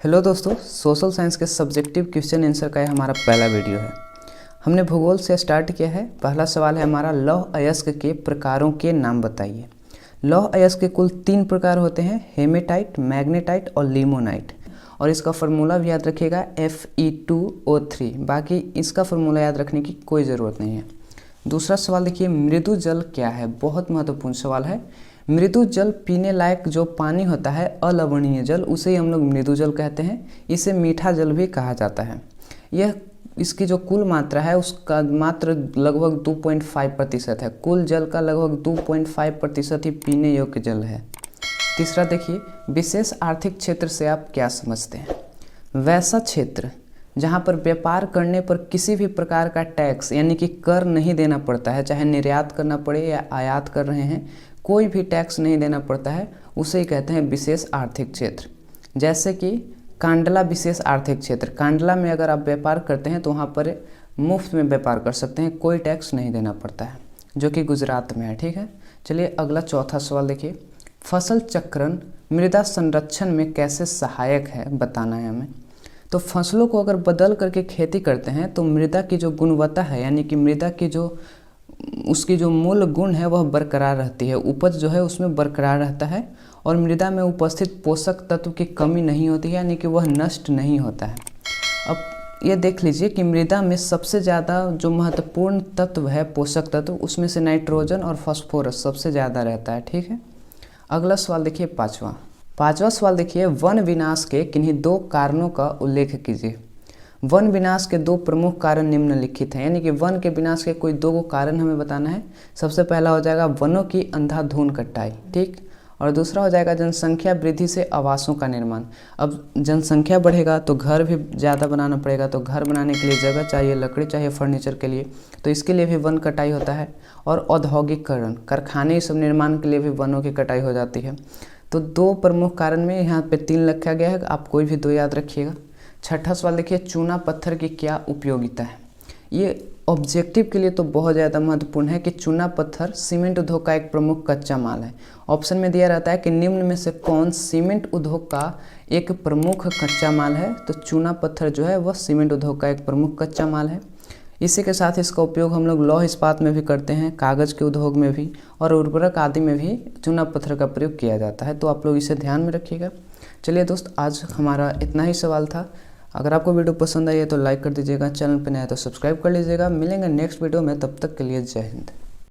Hello दोस्तों, social science के subjective question answer का यह हमारा पहला वीडियो है। हमने भूगोल से स्टार्ट किया है। पहला सवाल है हमारा, लौह अयस्क के प्रकारों के नाम बताइए। लौह अयस्क के कुल 3 प्रकार होते हैं, हेमेटाइट, मैग्नेटाइट और लिमोनाइट। और इसका फार्मूला भी याद रखिएगा Fe2O3। बाकी इसका फार्मूला याद रखने की कोई ज़रूरत नहीं है। दूसरा सवाल देखिए, मृदु जल क्या है। बहुत महत्वपूर्ण सवाल है। मृदु जल पीने लायक जो पानी होता है, अलवणीय जल, उसे ही हम लोग मृदु जल कहते हैं। इसे मीठा जल भी कहा जाता है। यह इसकी जो कुल मात्रा है उसका मात्र लगभग 2.5% है। कुल जल का लगभग 2.5% ही पीने योग्य जल है। तीसरा देखिए, विशेष आर्थिक क्षेत्र से आप क्या समझते हैं। वैसा क्षेत्र जहाँ पर व्यापार करने पर किसी भी प्रकार का टैक्स यानी कि कर नहीं देना पड़ता है, चाहे निर्यात करना पड़े या आयात कर रहे हैं, कोई भी टैक्स नहीं देना पड़ता है, उसे ही कहते हैं विशेष आर्थिक क्षेत्र। जैसे कि कांडला विशेष आर्थिक क्षेत्र। कांडला में अगर आप व्यापार करते हैं तो वहाँ पर मुफ्त में व्यापार कर सकते हैं, कोई टैक्स नहीं देना पड़ता है, जो कि गुजरात में है। ठीक है, चलिए अगला चौथा सवाल देखिए, फसल चक्रण मृदा संरक्षण में कैसे सहायक है, बताना है हमें। तो फसलों को अगर बदल करके खेती करते हैं तो मृदा की जो गुणवत्ता है, यानी कि मृदा की उसकी जो मूल गुण है वह बरकरार रहती है। उपज जो है उसमें बरकरार रहता है और मृदा में उपस्थित पोषक तत्व की कमी नहीं होती है, यानी कि वह नष्ट नहीं होता है। अब ये देख लीजिए कि मृदा में सबसे ज़्यादा जो महत्वपूर्ण तत्व है, पोषक तत्व, उसमें से नाइट्रोजन और फास्फोरस सबसे ज़्यादा रहता है। ठीक है, अगला सवाल देखिए, पाँचवा सवाल देखिए, वन विनाश के किन्हीं 2 कारणों का उल्लेख कीजिए। वन विनाश के 2 प्रमुख कारण निम्नलिखित हैं, यानी कि वन के विनाश के कोई 2 कारण हमें बताना है। सबसे पहला हो जाएगा वनों की अंधाधुंध कटाई, ठीक, और दूसरा हो जाएगा जनसंख्या वृद्धि से आवासों का निर्माण। अब जनसंख्या बढ़ेगा तो घर भी ज़्यादा बनाना पड़ेगा, तो घर बनाने के लिए जगह चाहिए, लकड़ी चाहिए फर्नीचर के लिए, तो इसके लिए भी वन कटाई होता है। और औद्योगिकरण, कारखाने सब निर्माण के लिए भी वनों की कटाई हो जाती है। तो 2 प्रमुख कारण में यहाँ पे 3 लिखा गया है, आप कोई भी 2 याद रखिएगा। छठा सवाल देखिए, चूना पत्थर की क्या उपयोगिता है। ये ऑब्जेक्टिव के लिए तो बहुत ज़्यादा महत्वपूर्ण है कि चूना पत्थर सीमेंट उद्योग का एक प्रमुख कच्चा माल है। ऑप्शन में दिया रहता है कि निम्न में से कौन सीमेंट उद्योग का एक प्रमुख कच्चा माल है, तो चूना पत्थर जो है वह सीमेंट उद्योग का एक प्रमुख कच्चा माल है। इसी के साथ इसका उपयोग हम लोग लौह इस्पात में भी करते हैं, कागज़ के उद्योग में भी, और उर्वरक आदि में भी चूना पत्थर का प्रयोग किया जाता है। तो आप लोग इसे ध्यान में रखिएगा। चलिए दोस्त, आज हमारा इतना ही सवाल था। अगर आपको वीडियो पसंद आई है तो लाइक कर दीजिएगा, चैनल पर नया है तो सब्सक्राइब कर लीजिएगा। मिलेंगे नेक्स्ट वीडियो में, तब तक के लिए जय हिंद।